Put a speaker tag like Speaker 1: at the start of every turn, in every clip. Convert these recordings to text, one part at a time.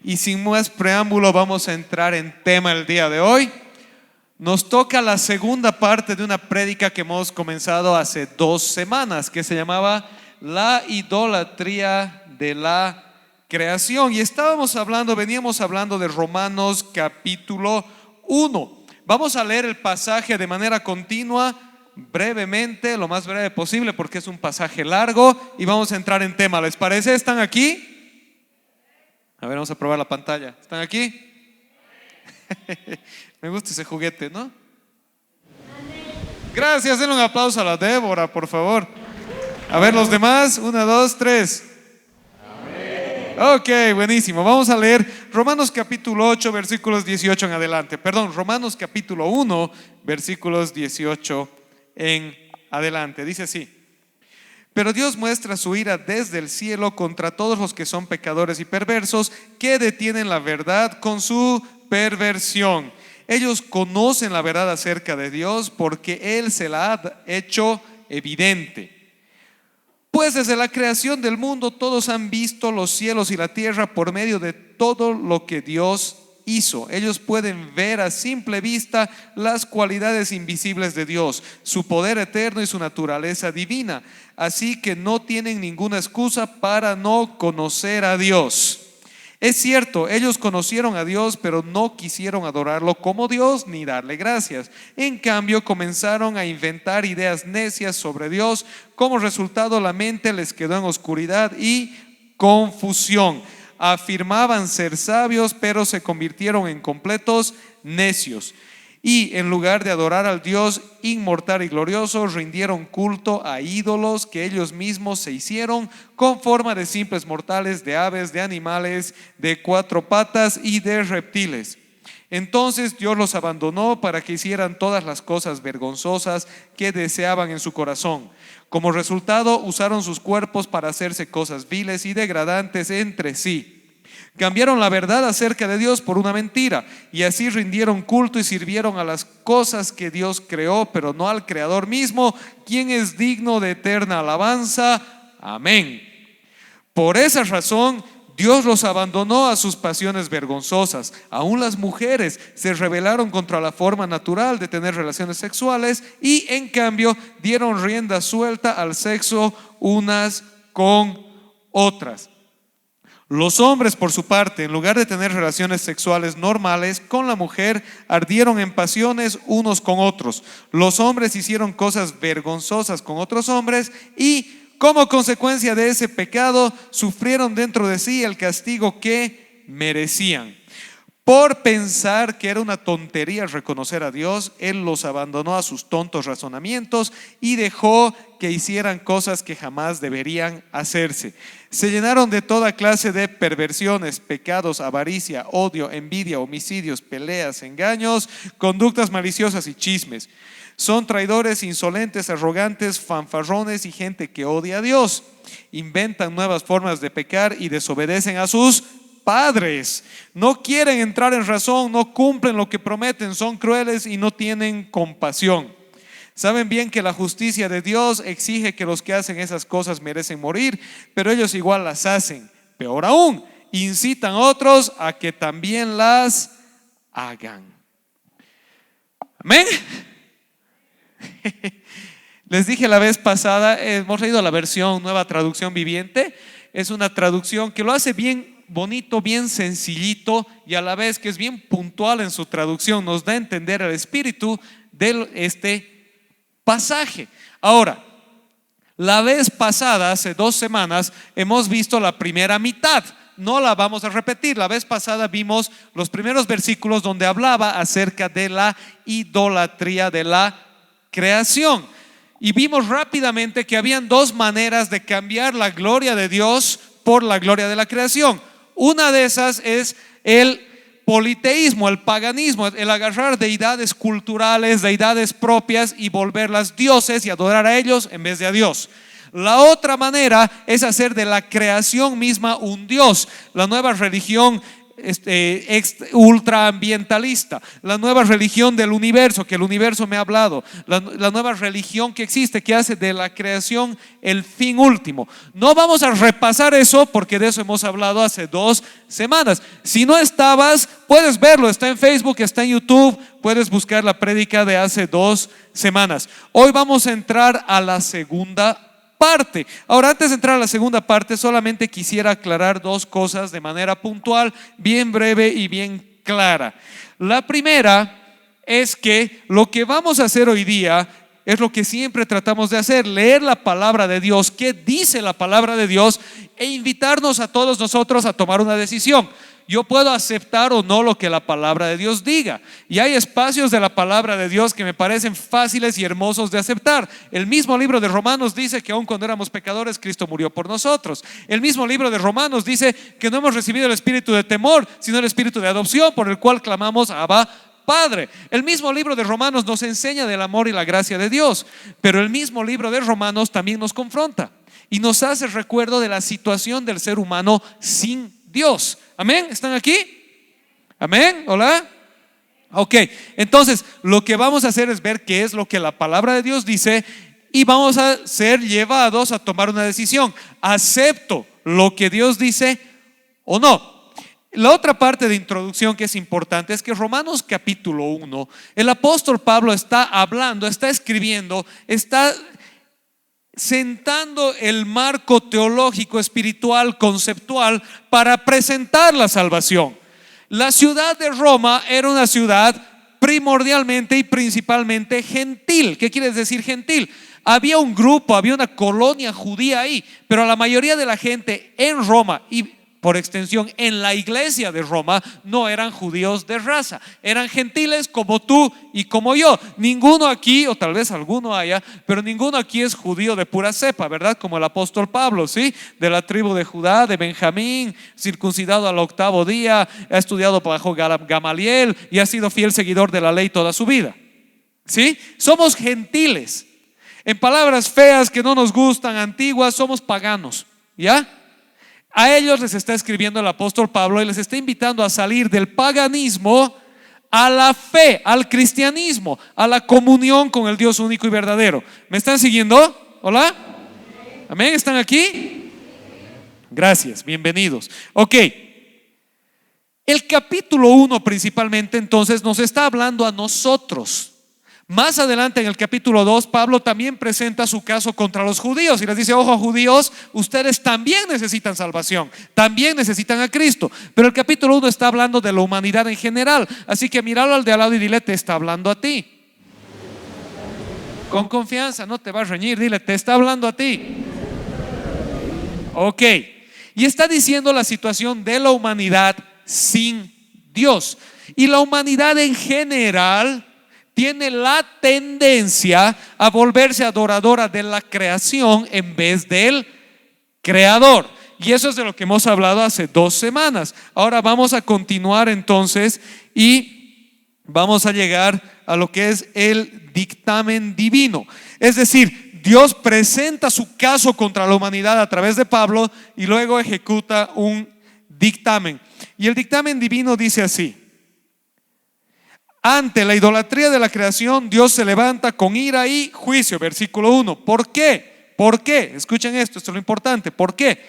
Speaker 1: Y sin más preámbulo vamos a entrar en tema el día de hoy. Nos toca la segunda parte de una prédica que hemos comenzado hace 2 semanas, que se llamaba La idolatría de la creación. Y veníamos hablando de Romanos capítulo 1. Vamos a leer el pasaje de manera continua, brevemente, lo más breve posible, porque es un pasaje largo, y vamos a entrar en tema. ¿Les parece? ¿Están aquí? A ver, vamos a probar la pantalla. ¿Están aquí? Me gusta ese juguete, ¿no? Gracias, denle un aplauso a la Débora, por favor. A ver, los demás, 1, 2, 3. Ok, buenísimo. Vamos a leer Romanos capítulo 8, versículos 18 en adelante. Perdón, Romanos capítulo 1, versículos 18 en adelante. Dice así: pero Dios muestra su ira desde el cielo contra todos los que son pecadores y perversos, que detienen la verdad con su perversión. Ellos conocen la verdad acerca de Dios porque Él se la ha hecho evidente. Pues desde la creación del mundo todos han visto los cielos y la tierra por medio de todo lo que Dios hizo. Ellos pueden ver a simple vista las cualidades invisibles de Dios, su poder eterno y su naturaleza divina. Así que no tienen ninguna excusa para no conocer a Dios. Es cierto, ellos conocieron a Dios, pero no quisieron adorarlo como Dios ni darle gracias. En cambio, comenzaron a inventar ideas necias sobre Dios. Como resultado, la mente les quedó en oscuridad y confusión. Afirmaban ser sabios, pero se convirtieron en completos necios. Y en lugar de adorar al Dios inmortal y glorioso, rindieron culto a ídolos que ellos mismos se hicieron con forma de simples mortales, de aves, de animales, de 4 patas y de reptiles. Entonces Dios los abandonó para que hicieran todas las cosas vergonzosas que deseaban en su corazón. Como resultado, usaron sus cuerpos para hacerse cosas viles y degradantes entre sí. Cambiaron la verdad acerca de Dios por una mentira, y así rindieron culto y sirvieron a las cosas que Dios creó, pero no al Creador mismo, quien es digno de eterna alabanza. Amén. Por esa razón, Dios los abandonó a sus pasiones vergonzosas. Aún las mujeres se rebelaron contra la forma natural de tener relaciones sexuales y en cambio dieron rienda suelta al sexo unas con otras. Los hombres, por su parte, en lugar de tener relaciones sexuales normales con la mujer, ardieron en pasiones unos con otros. Los hombres hicieron cosas vergonzosas con otros hombres y, como consecuencia de ese pecado, sufrieron dentro de sí el castigo que merecían. Por pensar que era una tontería reconocer a Dios, Él los abandonó a sus tontos razonamientos y dejó que hicieran cosas que jamás deberían hacerse. Se llenaron de toda clase de perversiones, pecados, avaricia, odio, envidia, homicidios, peleas, engaños, conductas maliciosas y chismes. Son traidores, insolentes, arrogantes, fanfarrones y gente que odia a Dios. Inventan nuevas formas de pecar y desobedecen a sus padres. No quieren entrar en razón, no cumplen lo que prometen, son crueles y no tienen compasión. Saben bien que la justicia de Dios exige que los que hacen esas cosas merecen morir, pero ellos igual las hacen. Peor aún, incitan a otros a que también las hagan. Amén. Les dije la vez pasada, hemos leído la versión Nueva Traducción Viviente. Es una traducción que lo hace bien bonito, bien sencillito, y a la vez que es bien puntual en su traducción. Nos da a entender el espíritu de este pasaje. Ahora, la vez pasada, hace 2 semanas, hemos visto la primera mitad. No la vamos a repetir. La vez pasada vimos los primeros versículos donde hablaba acerca de la idolatría de la creación. Y vimos rápidamente que habían 2 maneras de cambiar la gloria de Dios por la gloria de la creación. Una de esas es el politeísmo, el paganismo, el agarrar deidades culturales, deidades propias y volverlas dioses y adorar a ellos en vez de a Dios. La otra manera es hacer de la creación misma un Dios. La nueva religión ultraambientalista, la nueva religión del universo, que el universo me ha hablado, la nueva religión que existe, que hace de la creación el fin último. No vamos a repasar eso porque de eso hemos hablado hace 2 semanas. Si no estabas, puedes verlo, está en Facebook, está en YouTube, puedes buscar la prédica de hace 2 semanas. Hoy vamos a entrar a la segunda parte. Ahora, antes de entrar a la segunda parte, solamente quisiera aclarar 2 cosas de manera puntual, bien breve y bien clara. La primera es que lo que vamos a hacer hoy día es lo que siempre tratamos de hacer: leer la palabra de Dios, qué dice la palabra de Dios, e invitarnos a todos nosotros a tomar una decisión. Yo puedo aceptar o no lo que la palabra de Dios diga, y hay espacios de la palabra de Dios que me parecen fáciles y hermosos de aceptar. El mismo libro de Romanos dice que aun cuando éramos pecadores, Cristo murió por nosotros. El mismo libro de Romanos dice que no hemos recibido el espíritu de temor, sino el espíritu de adopción, por el cual clamamos Abba, Padre. El mismo libro de Romanos nos enseña del amor y la gracia de Dios, pero el mismo libro de Romanos también nos confronta y nos hace recuerdo de la situación del ser humano sin Dios. Amén, ¿están aquí? Amén, hola. Ok, entonces lo que vamos a hacer es ver qué es lo que la palabra de Dios dice, y vamos a ser llevados a tomar una decisión: ¿acepto lo que Dios dice o no? La otra parte de introducción que es importante es que Romanos capítulo 1, el apóstol Pablo está hablando, está escribiendo, está sentando el marco teológico, espiritual, conceptual para presentar la salvación. La ciudad de Roma era una ciudad primordialmente y principalmente gentil. ¿Qué quiere decir gentil? Había un grupo, había una colonia judía ahí, pero la mayoría de la gente en Roma y por extensión en la iglesia de Roma no eran judíos de raza, eran gentiles como tú y como yo. Ninguno aquí, o tal vez alguno haya, pero ninguno aquí es judío de pura cepa, ¿verdad? Como el apóstol Pablo, ¿sí? De la tribu de Judá, de Benjamín, circuncidado al 8º día, ha estudiado bajo Gamaliel y ha sido fiel seguidor de la ley toda su vida, ¿sí? Somos gentiles. En palabras feas que no nos gustan, antiguas, somos paganos, ¿ya? A ellos les está escribiendo el apóstol Pablo y les está invitando a salir del paganismo a la fe, al cristianismo, a la comunión con el Dios único y verdadero. ¿Me están siguiendo? ¿Hola? ¿Amén? ¿Están aquí? Gracias, bienvenidos. Ok, el capítulo 1 principalmente entonces nos está hablando a nosotros. Más adelante en el capítulo 2, Pablo también presenta su caso contra los judíos y les dice: ojo, judíos, ustedes también necesitan salvación, también necesitan a Cristo. Pero el capítulo 1 está hablando de la humanidad en general, así que míralo al de al lado y dile: te está hablando a ti. Con confianza, no te va a reñir, dile: te está hablando a ti. Ok, y está diciendo la situación de la humanidad sin Dios. Y la humanidad en general tiene la tendencia a volverse adoradora de la creación en vez del creador. Y eso es de lo que hemos hablado hace 2 semanas. Ahora vamos a continuar entonces y vamos a llegar a lo que es el dictamen divino. Es decir, Dios presenta su caso contra la humanidad a través de Pablo y luego ejecuta un dictamen. Y el dictamen divino dice así: ante la idolatría de la creación, Dios se levanta con ira y juicio. Versículo 1. ¿Por qué? ¿Por qué? Escuchen esto es lo importante. ¿Por qué?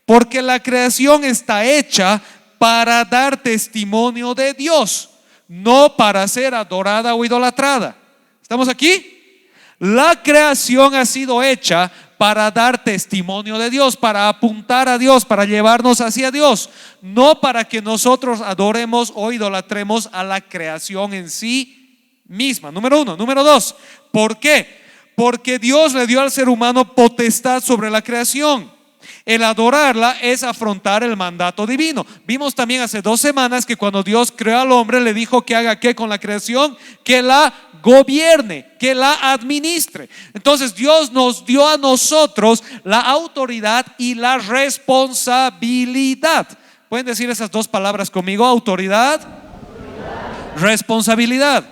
Speaker 1: Porque la creación está hecha para dar testimonio de Dios, no para ser adorada o idolatrada. ¿Estamos aquí? La creación ha sido hecha para dar testimonio de Dios, para apuntar a Dios, para llevarnos hacia Dios, no para que nosotros adoremos o idolatremos a la creación en sí misma. Número 1. Número 2, ¿por qué? Porque Dios le dio al ser humano potestad sobre la creación. El adorarla es afrontar el mandato divino. Vimos también hace 2 semanas que cuando Dios creó al hombre, le dijo que haga ¿qué con la creación? Que la gobierne, que la administre. Entonces Dios nos dio a nosotros la autoridad y la responsabilidad. ¿Pueden decir esas 2 palabras conmigo? Autoridad, responsabilidad.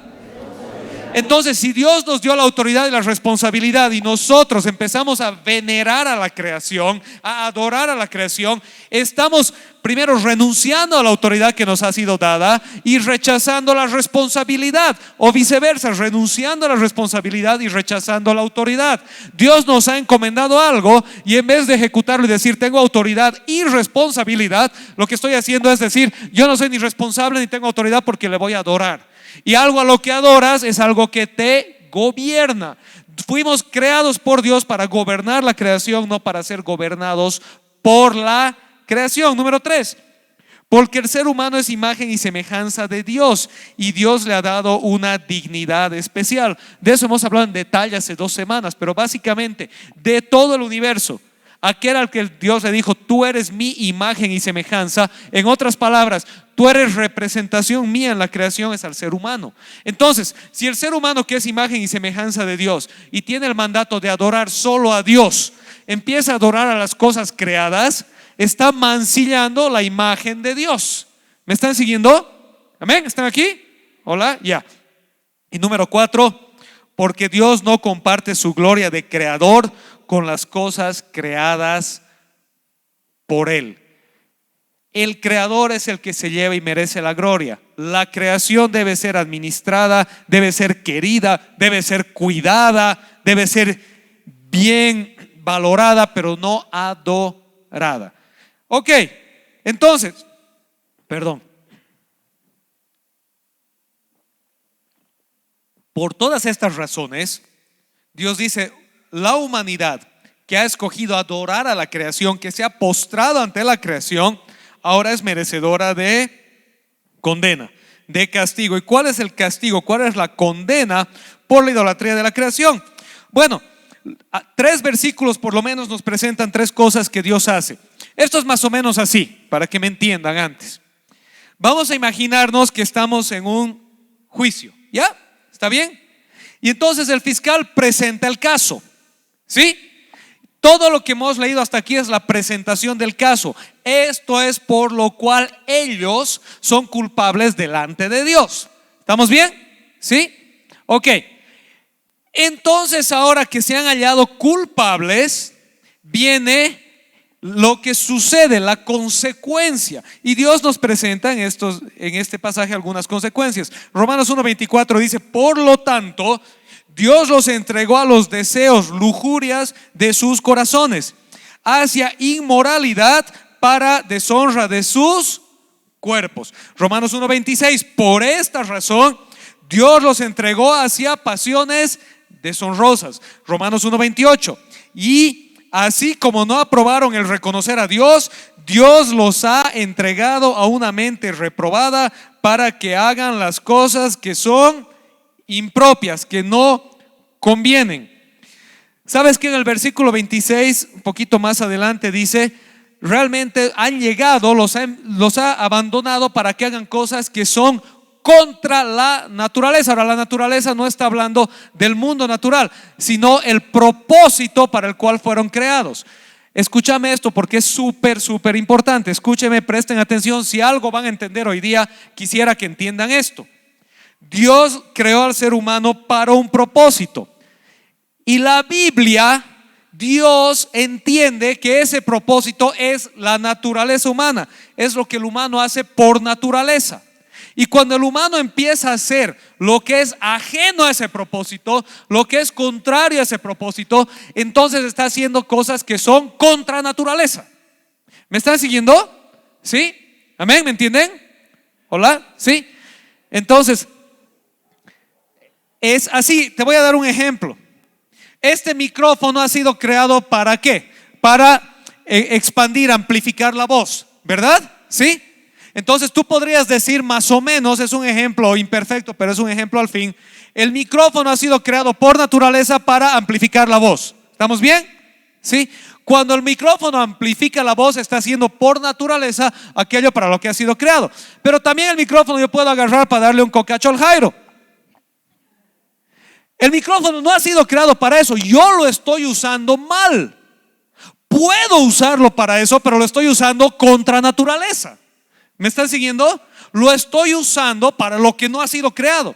Speaker 1: Entonces, si Dios nos dio la autoridad y la responsabilidad y nosotros empezamos a venerar a la creación, a adorar a la creación, estamos primero renunciando a la autoridad que nos ha sido dada y rechazando la responsabilidad, o viceversa, renunciando a la responsabilidad y rechazando la autoridad. Dios nos ha encomendado algo y en vez de ejecutarlo y decir tengo autoridad y responsabilidad, lo que estoy haciendo es decir yo no soy ni responsable ni tengo autoridad porque le voy a adorar. Y algo a lo que adoras es algo que te gobierna. Fuimos creados por Dios para gobernar la creación, no para ser gobernados por la creación. Número 3, porque el ser humano es imagen y semejanza de Dios y Dios le ha dado una dignidad especial. De eso hemos hablado en detalle hace 2 semanas, pero básicamente de todo el universo, aquel al que Dios le dijo tú eres mi imagen y semejanza, en otras palabras, tú eres representación mía en la creación, es al ser humano. Entonces, si el ser humano que es imagen y semejanza de Dios y tiene el mandato de adorar solo a Dios, empieza a adorar a las cosas creadas, está mancillando la imagen de Dios. ¿Me están siguiendo? ¿Amén? ¿Están aquí? Hola, ya. Y número 4, porque Dios no comparte su gloria de creador con las cosas creadas por Él. El creador es el que se lleva y merece la gloria. La creación debe ser administrada, debe ser querida, debe ser cuidada, debe ser bien valorada, pero no adorada. Ok, entonces, por todas estas razones, Dios dice, la humanidad que ha escogido adorar a la creación, que se ha postrado ante la creación, ahora es merecedora de condena, de castigo. ¿Y cuál es el castigo? ¿Cuál es la condena por la idolatría de la creación? Bueno, 3 versículos por lo menos nos presentan 3 cosas que Dios hace. Esto es más o menos así, para que me entiendan antes. Vamos a imaginarnos que estamos en un juicio, ¿ya? ¿Está bien? Y entonces el fiscal presenta el caso, ¿sí? Todo lo que hemos leído hasta aquí es la presentación del caso. Esto es por lo cual ellos son culpables delante de Dios. ¿Estamos bien? ¿Sí? Ok. Entonces ahora que se han hallado culpables, viene lo que sucede, la consecuencia. Y Dios nos presenta en este pasaje algunas consecuencias. Romanos 1:24 dice, por lo tanto, Dios los entregó a los deseos, lujurias de sus corazones, hacia inmoralidad para deshonra de sus cuerpos. Romanos 1:26, por esta razón, Dios los entregó hacia pasiones deshonrosas. Romanos 1:28, y así como no aprobaron el reconocer a Dios, Dios los ha entregado a una mente reprobada para que hagan las cosas que son impropias, que no convienen. ¿Sabes que en el versículo 26, un poquito más adelante, dice, realmente han llegado, los ha abandonado para que hagan cosas que son contra la naturaleza? Ahora, la naturaleza no está hablando del mundo natural, sino el propósito para el cual fueron creados. Escúchame esto porque es súper importante. Escúcheme, presten atención. Si algo van a entender hoy día, quisiera que entiendan esto. Dios creó al ser humano para un propósito. Y la Biblia, Dios entiende que ese propósito es la naturaleza humana. Es lo que el humano hace por naturaleza. Y cuando el humano empieza a hacer lo que es ajeno a ese propósito, lo que es contrario a ese propósito, entonces está haciendo cosas que son contra naturaleza. ¿Me están siguiendo? ¿Sí? ¿Amén? ¿Me entienden? ¿Hola? ¿Sí? Entonces, es así. Te voy a dar un ejemplo. Este micrófono ha sido creado ¿para qué? Para expandir, amplificar la voz, ¿verdad? ¿Sí? Entonces tú podrías decir más o menos, es un ejemplo imperfecto, pero es un ejemplo al fin. El micrófono ha sido creado por naturaleza para amplificar la voz. ¿Estamos bien? ¿Sí? Cuando el micrófono amplifica la voz, está haciendo por naturaleza aquello para lo que ha sido creado. Pero también el micrófono yo puedo agarrar para darle un cocacho al Jairo. El micrófono no ha sido creado para eso. Yo lo estoy usando mal. Puedo usarlo para eso, pero lo estoy usando contra naturaleza. ¿Me están siguiendo? Lo estoy usando para lo que no ha sido creado.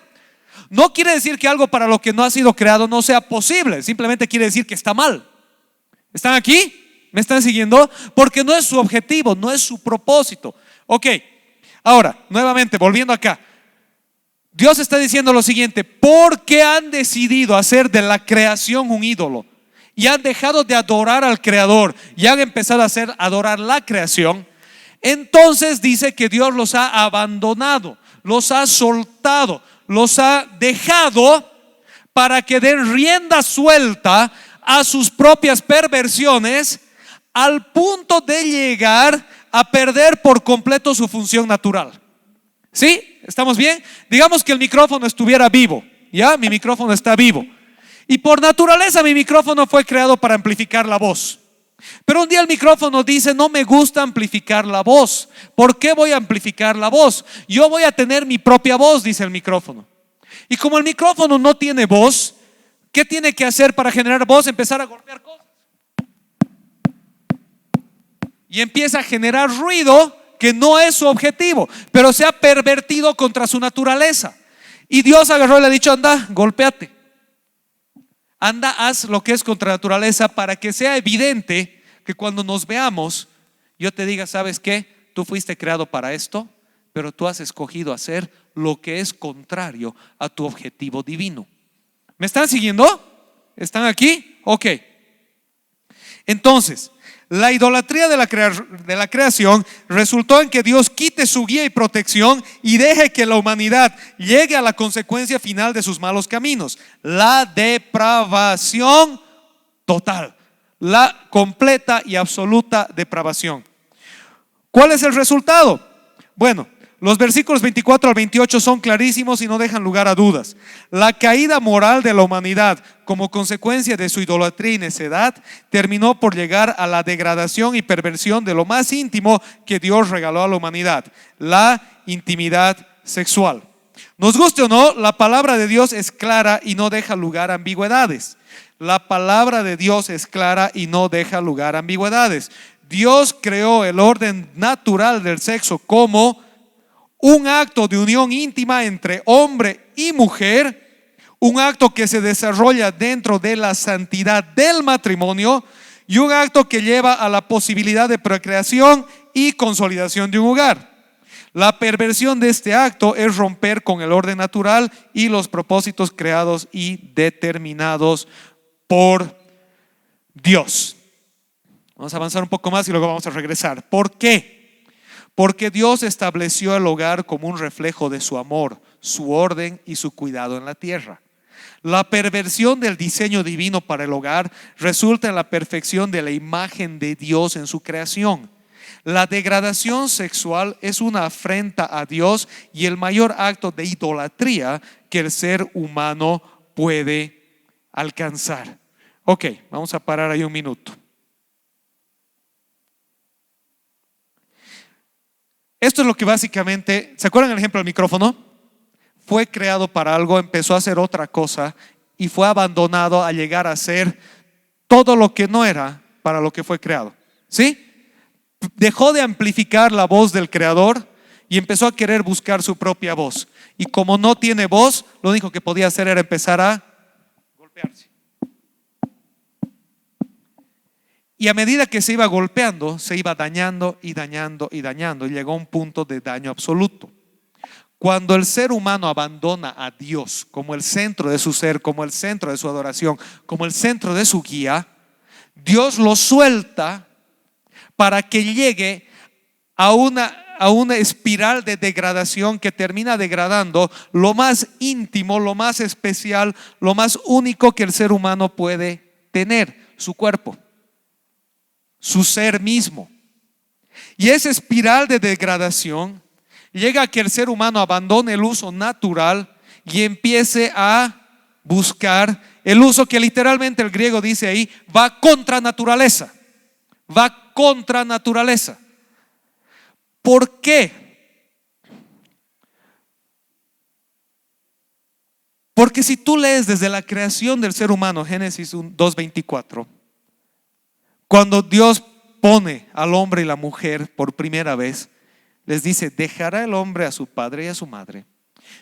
Speaker 1: No quiere decir que algo para lo que no ha sido creado no sea posible, simplemente quiere decir que está mal. ¿Están aquí? ¿Me están siguiendo? Porque no es su objetivo, no es su propósito. Ok, ahora, nuevamente, volviendo acá. Dios está diciendo lo siguiente: ¿por qué han decidido hacer de la creación un ídolo? Y han dejado de adorar al Creador y han empezado a adorar la creación. Entonces dice que Dios los ha abandonado, los ha soltado, los ha dejado para que den rienda suelta a sus propias perversiones, al punto de llegar a perder por completo su función natural. ¿Sí? ¿Estamos bien? Digamos que el micrófono estuviera vivo. ¿Ya? Mi micrófono está vivo. Y por naturaleza mi micrófono fue creado para amplificar la voz. Pero un día el micrófono dice: no me gusta amplificar la voz. ¿Por qué voy a amplificar la voz? Yo voy a tener mi propia voz, dice el micrófono. Y como el micrófono no tiene voz, ¿qué tiene que hacer para generar voz? Empezar a golpear cosas. Y empieza a generar ruido que no es su objetivo, pero se ha pervertido contra su naturaleza. Y Dios agarró y le ha dicho: anda, golpéate. Anda, haz lo que es contra naturaleza, para que sea evidente que cuando nos veamos, yo te diga: ¿sabes qué? Tú fuiste creado para esto, pero tú has escogido hacer lo que es contrario a tu objetivo divino. ¿Me están siguiendo? ¿Están aquí? Ok. Entonces, la idolatría de la creación resultó en que Dios quite su guía y protección y deje que la humanidad llegue a la consecuencia final de sus malos caminos: la depravación total, la completa y absoluta depravación. ¿Cuál es el resultado? Bueno, los versículos 24 al 28 son clarísimos y no dejan lugar a dudas. La caída moral de la humanidad como consecuencia de su idolatría y necedad terminó por llegar a la degradación y perversión de lo más íntimo que Dios regaló a la humanidad: la intimidad sexual. Nos guste o no, la palabra de Dios es clara y no deja lugar a ambigüedades. La palabra de Dios es clara y no deja lugar a ambigüedades. Dios creó el orden natural del sexo como un acto de unión íntima entre hombre y mujer, un acto que se desarrolla dentro de la santidad del matrimonio y un acto que lleva a la posibilidad de procreación y consolidación de un hogar. La perversión de este acto es romper con el orden natural y los propósitos creados y determinados por Dios. Vamos a avanzar un poco más y luego vamos a regresar. ¿Por qué? Porque Dios estableció el hogar como un reflejo de su amor, su orden y su cuidado en la tierra. La perversión del diseño divino para el hogar resulta en la perfección de la imagen de Dios en su creación. La degradación sexual es una afrenta a Dios y el mayor acto de idolatría que el ser humano puede alcanzar. Ok, vamos a parar ahí un minuto. Esto es lo que básicamente, ¿se acuerdan el ejemplo del micrófono? Fue creado para algo, empezó a hacer otra cosa y fue abandonado a llegar a ser todo lo que no era para lo que fue creado. ¿Sí? Dejó de amplificar la voz del creador y empezó a querer buscar su propia voz. Y como no tiene voz, lo único que podía hacer era empezar a golpearse. Y a medida que se iba golpeando, se iba dañando y dañando y dañando, y llegó a un punto de daño absoluto. Cuando el ser humano abandona a Dios como el centro de su ser, como el centro de su adoración, como el centro de su guía, Dios lo suelta para que llegue a una espiral de degradación que termina degradando lo más íntimo, lo más especial, lo más único que el ser humano puede tener: su cuerpo, su ser mismo. Y esa espiral de degradación llega a que el ser humano abandone el uso natural y empiece a buscar el uso que literalmente el griego dice ahí, va contra naturaleza. Va contra naturaleza. ¿Por qué? Porque si tú lees desde la creación del ser humano, Génesis 2:24, cuando Dios pone al hombre y la mujer por primera vez, les dice: dejará el hombre a su padre y a su madre,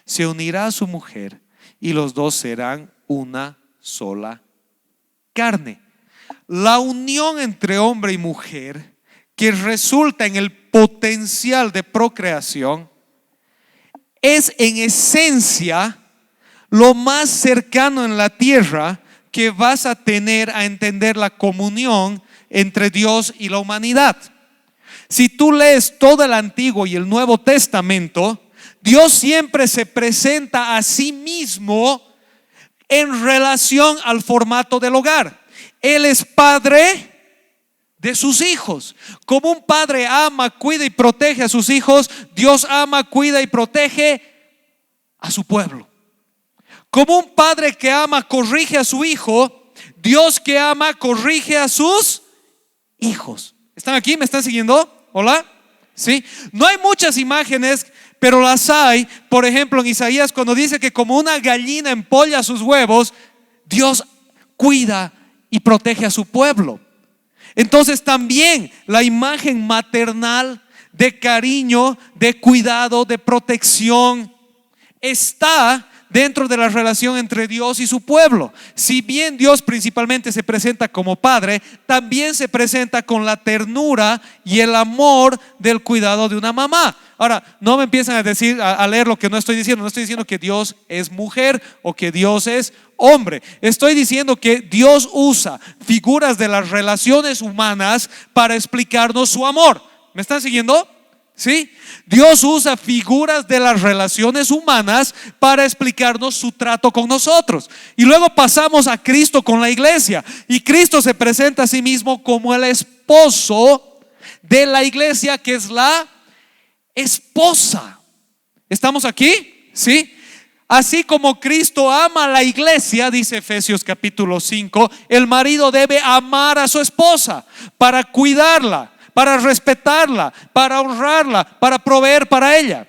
Speaker 1: se unirá a su mujer y los dos serán una sola carne. La unión entre hombre y mujer, que resulta en el potencial de procreación, es en esencia lo más cercano en la tierra que vas a tener a entender la comunión entre Dios y la humanidad. Si tú lees todo el Antiguo y el Nuevo Testamento, Dios siempre se presenta a sí mismo en relación al formato del hogar. Él es padre de sus hijos. Como un padre ama, cuida y protege a sus hijos, Dios ama, cuida y protege a su pueblo. Como un padre que ama, corrige a su hijo, Dios que ama, corrige a sus hijos. ¿Están aquí? ¿Me están siguiendo? ¿Hola? ¿Sí? No hay muchas imágenes, pero las hay. Por ejemplo, en Isaías, cuando dice que como una gallina empolla sus huevos, Dios cuida y protege a su pueblo. Entonces también la imagen maternal de cariño, de cuidado, de protección está dentro de la relación entre Dios y su pueblo. Si bien Dios principalmente se presenta como padre, también se presenta con la ternura y el amor del cuidado de una mamá. Ahora, no me empiezan a decir, a leer lo que no estoy diciendo. No estoy diciendo que Dios es mujer o que Dios es hombre. Estoy diciendo que Dios usa figuras de las relaciones humanas para explicarnos su amor. ¿Me están siguiendo? ¿Sí? Dios usa figuras de las relaciones humanas para explicarnos su trato con nosotros. Y luego pasamos a Cristo con la iglesia. Y Cristo se presenta a sí mismo como el esposo de la iglesia, que es la esposa. ¿Estamos aquí? ¿Sí? Así como Cristo ama a la iglesia, dice Efesios capítulo 5, el marido debe amar a su esposa para cuidarla, para respetarla, para honrarla, para proveer para ella.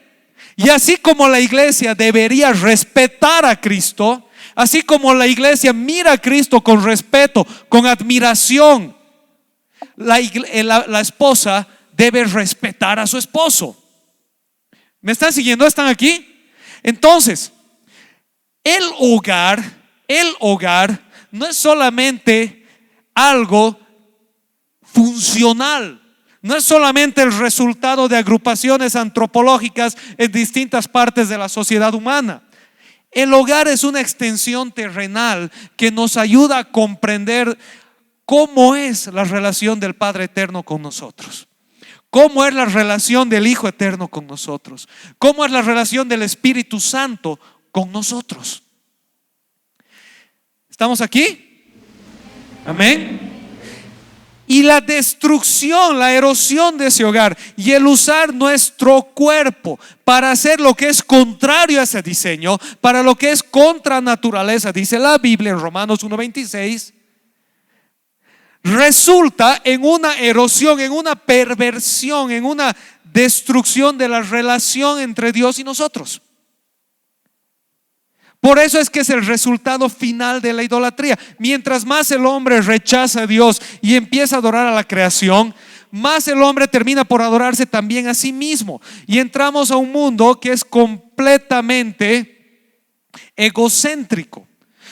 Speaker 1: Y así como la iglesia debería respetar a Cristo, así como la iglesia mira a Cristo con respeto, con admiración, la esposa debe respetar a su esposo. ¿Me están siguiendo? ¿Están aquí? Entonces, el hogar no es solamente algo funcional. No es solamente el resultado de agrupaciones antropológicas en distintas partes de la sociedad humana. El hogar es una extensión terrenal que nos ayuda a comprender cómo es la relación del Padre Eterno con nosotros, cómo es la relación del Hijo Eterno con nosotros, cómo es la relación del Espíritu Santo con nosotros. ¿Estamos aquí? Amén. Y la destrucción, la erosión de ese hogar y el usar nuestro cuerpo para hacer lo que es contrario a ese diseño, para lo que es contra naturaleza, dice la Biblia en Romanos 1:26, resulta en una erosión, en una perversión, en una destrucción de la relación entre Dios y nosotros. Por eso es que es el resultado final de la idolatría. Mientras más el hombre rechaza a Dios y empieza a adorar a la creación, más el hombre termina por adorarse también a sí mismo. Y entramos a un mundo que es completamente egocéntrico.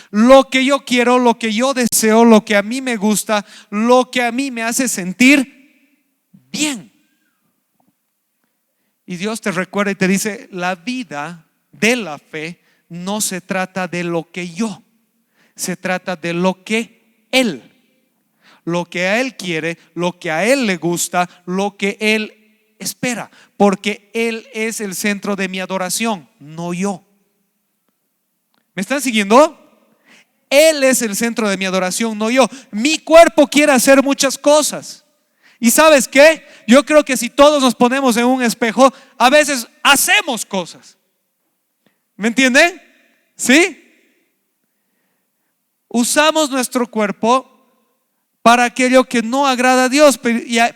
Speaker 1: Lo que yo quiero, lo que yo deseo, lo que a mí me gusta, lo que a mí me hace sentir bien. Y Dios te recuerda y te dice: la vida de la fe no se trata de lo que yo, se trata de lo que Él, lo que a Él quiere, lo que a Él le gusta, lo que Él espera, porque Él es el centro de mi adoración, no yo. ¿Me están siguiendo? Él es el centro de mi adoración, no yo. Mi cuerpo quiere hacer muchas cosas. ¿Y sabes qué? Yo creo que si todos nos ponemos en un espejo, a veces hacemos cosas. ¿Me entienden? ¿Sí? Usamos nuestro cuerpo para aquello que no agrada a Dios,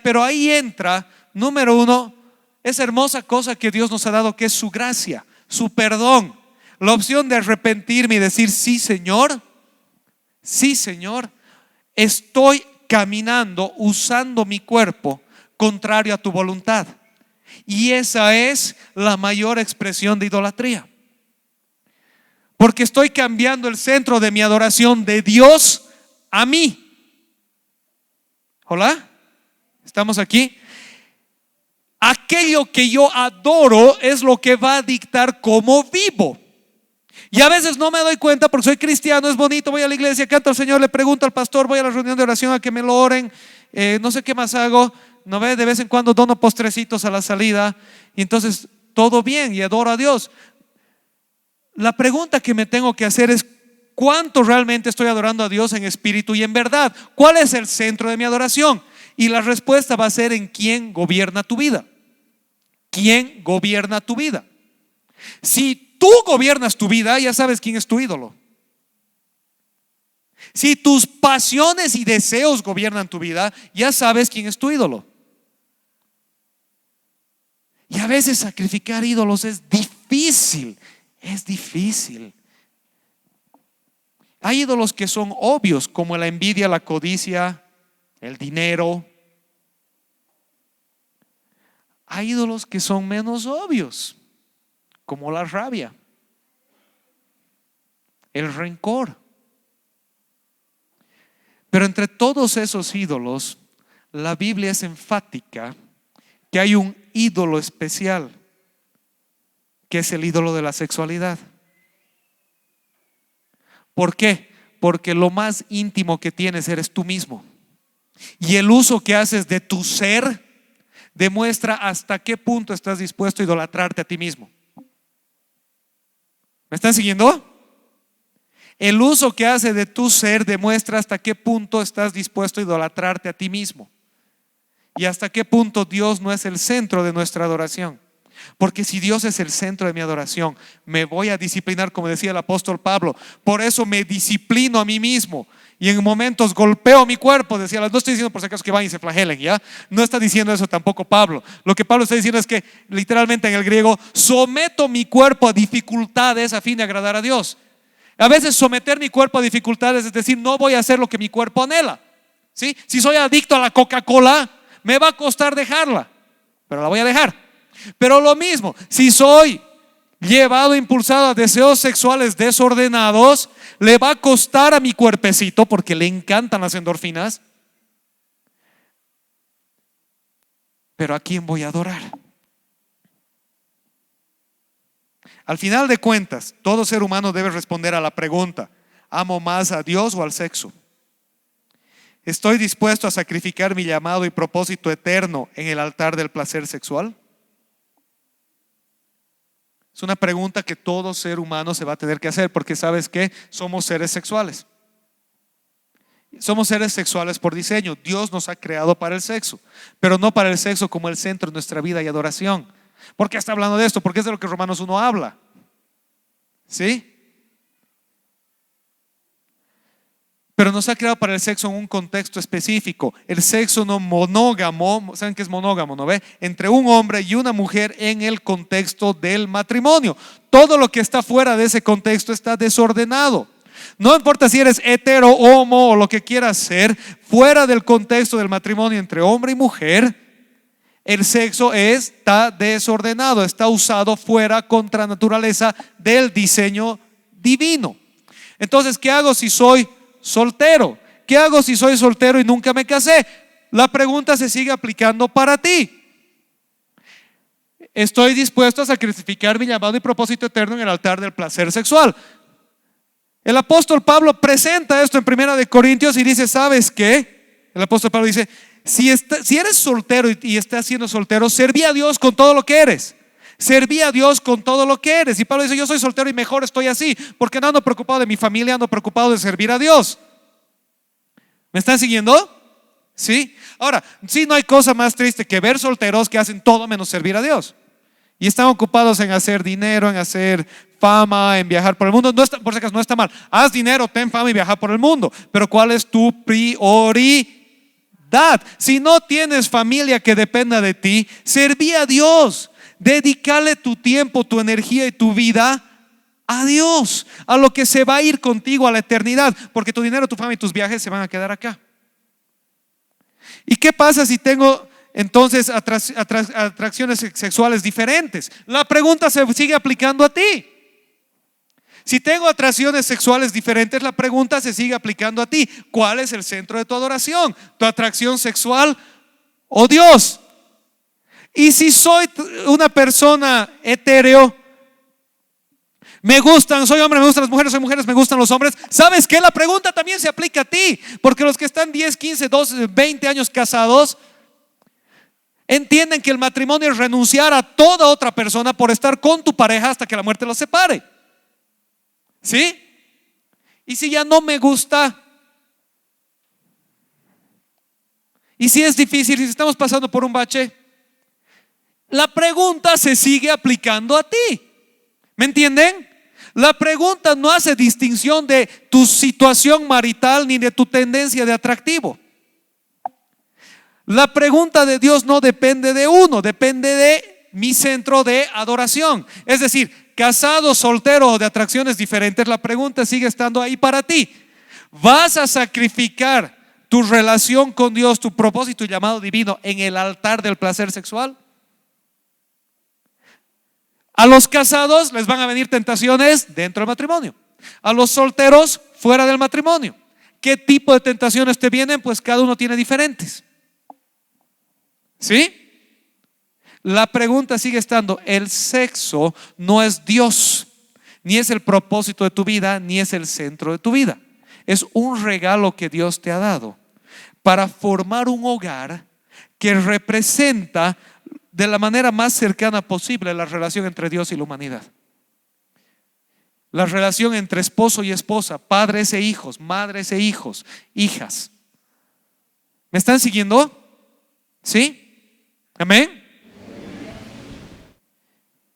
Speaker 1: pero ahí entra, número uno, esa hermosa cosa que Dios nos ha dado, que es su gracia, su perdón, la opción de arrepentirme y decir: sí, Señor, estoy caminando usando mi cuerpo contrario a tu voluntad. Y esa es la mayor expresión de idolatría. Porque estoy cambiando el centro de mi adoración de Dios a mí. ¿Hola? ¿Estamos aquí? Aquello que yo adoro es lo que va a dictar cómo vivo. Y a veces no me doy cuenta porque soy cristiano, es bonito, voy a la iglesia, canto al Señor, le pregunto al pastor, voy a la reunión de oración a que me lo oren, no sé qué más hago, no ve, de vez en cuando dono postrecitos a la salida y entonces todo bien y adoro a Dios. La pregunta que me tengo que hacer es: ¿cuánto realmente estoy adorando a Dios en espíritu y en verdad? ¿Cuál es el centro de mi adoración? Y la respuesta va a ser en quién gobierna tu vida. ¿Quién gobierna tu vida? Si tú gobiernas tu vida, ya sabes quién es tu ídolo. Si tus pasiones y deseos gobiernan tu vida, ya sabes quién es tu ídolo. Y a veces sacrificar ídolos es difícil. Es difícil. Hay ídolos que son obvios, como la envidia, la codicia, el dinero. Hay ídolos que son menos obvios, como la rabia, el rencor. Pero entre todos esos ídolos, la Biblia es enfática que hay un ídolo especial, que es el ídolo de la sexualidad. ¿Por qué? Porque lo más íntimo que tienes eres tú mismo. Y el uso que haces de tu ser demuestra hasta qué punto estás dispuesto a idolatrarte a ti mismo. ¿Me están siguiendo? El uso que hace de tu ser demuestra hasta qué punto estás dispuesto a idolatrarte a ti mismo. Y hasta qué punto Dios no es el centro de nuestra adoración. Porque si Dios es el centro de mi adoración, me voy a disciplinar, como decía el apóstol Pablo. Por eso me disciplino a mí mismo. Y en momentos golpeo mi cuerpo. Decía, no estoy diciendo por si acaso que van y se flagelen, ¿ya? No está diciendo eso tampoco Pablo. Lo que Pablo está diciendo es que literalmente en el griego, someto mi cuerpo a dificultades a fin de agradar a Dios. A veces someter mi cuerpo a dificultades es decir, no voy a hacer lo que mi cuerpo anhela, ¿sí? Si soy adicto a la Coca-Cola, me va a costar dejarla, pero la voy a dejar. Pero lo mismo, si soy llevado, impulsado a deseos sexuales desordenados, le va a costar a mi cuerpecito porque le encantan las endorfinas. Pero ¿a quién voy a adorar? Al final de cuentas, todo ser humano debe responder a la pregunta: ¿amo más a Dios o al sexo? ¿Estoy dispuesto a sacrificar mi llamado y propósito eterno en el altar del placer sexual? Es una pregunta que todo ser humano se va a tener que hacer, porque ¿sabes qué? Somos seres sexuales. Somos seres sexuales por diseño. Dios nos ha creado para el sexo, pero no para el sexo como el centro de nuestra vida y adoración. ¿Por qué está hablando de esto? Porque es de lo que Romanos 1 habla. ¿Sí? Pero nos ha creado para el sexo en un contexto específico. El sexo no monógamo, ¿saben qué es monógamo? ¿No ve? Entre un hombre y una mujer en el contexto del matrimonio. Todo lo que está fuera de ese contexto está desordenado. No importa si eres hetero, homo o lo que quieras ser, fuera del contexto del matrimonio entre hombre y mujer, el sexo está desordenado, está usado fuera, contra naturaleza del diseño divino. Entonces, ¿qué hago si soy soltero? ¿Qué hago si soy soltero y nunca me casé? La pregunta se sigue aplicando para ti. ¿Estoy dispuesto a sacrificar mi llamado y propósito eterno en el altar del placer sexual? El apóstol Pablo presenta esto en 1 Corintios y dice, ¿sabes qué? El apóstol Pablo dice, si eres soltero y estás siendo soltero, serví a Dios con todo lo que eres. Serví a Dios con todo lo que eres. Y Pablo dice, yo soy soltero y mejor estoy así, porque no ando preocupado de mi familia, ando preocupado de servir a Dios. ¿Me están siguiendo? ¿Sí? Ahora, sí, no hay cosa más triste que ver solteros que hacen todo menos servir a Dios. Y están ocupados en hacer dinero, en hacer fama, en viajar por el mundo. No está, por si acaso no está mal. Haz dinero, ten fama y viaja por el mundo. Pero ¿cuál es tu prioridad? Si no tienes familia que dependa de ti, serví a Dios. Dedícale tu tiempo, tu energía y tu vida a Dios, a lo que se va a ir contigo a la eternidad, porque tu dinero, tu fama y tus viajes se van a quedar acá. ¿Y qué pasa si tengo entonces atracciones sexuales diferentes? La pregunta se sigue aplicando a ti. Si tengo atracciones sexuales diferentes, la pregunta se sigue aplicando a ti. ¿Cuál es el centro de tu adoración? ¿Tu atracción sexual o Dios? Y si soy una persona etéreo, soy hombre, me gustan las mujeres, soy mujeres, me gustan los hombres. ¿Sabes qué? La pregunta también se aplica a ti, porque los que están 10, 15, 12, 20 años casados entienden que el matrimonio es renunciar a toda otra persona por estar con tu pareja hasta que la muerte los separe. ¿Sí? Y si ya no me gusta, y si es difícil, si estamos pasando por un bache, la pregunta se sigue aplicando a ti. ¿Me entienden? La pregunta no hace distinción de tu situación marital ni de tu tendencia de atractivo. La pregunta de Dios no depende de uno, depende de mi centro de adoración. Es decir, casado, soltero o de atracciones diferentes, la pregunta sigue estando ahí para ti. ¿Vas a sacrificar tu relación con Dios, tu propósito y llamado divino en el altar del placer sexual? A los casados les van a venir tentaciones dentro del matrimonio. A los solteros fuera del matrimonio. ¿Qué tipo de tentaciones te vienen? Pues cada uno tiene diferentes. ¿Sí? La pregunta sigue estando: el sexo no es Dios, ni es el propósito de tu vida, ni es el centro de tu vida. Es un regalo que Dios te ha dado para formar un hogar que representa de la manera más cercana posible la relación entre Dios y la humanidad. La relación entre esposo y esposa, padres e hijos, madres e hijos, hijas. ¿Me están siguiendo? ¿Sí? ¿Amén?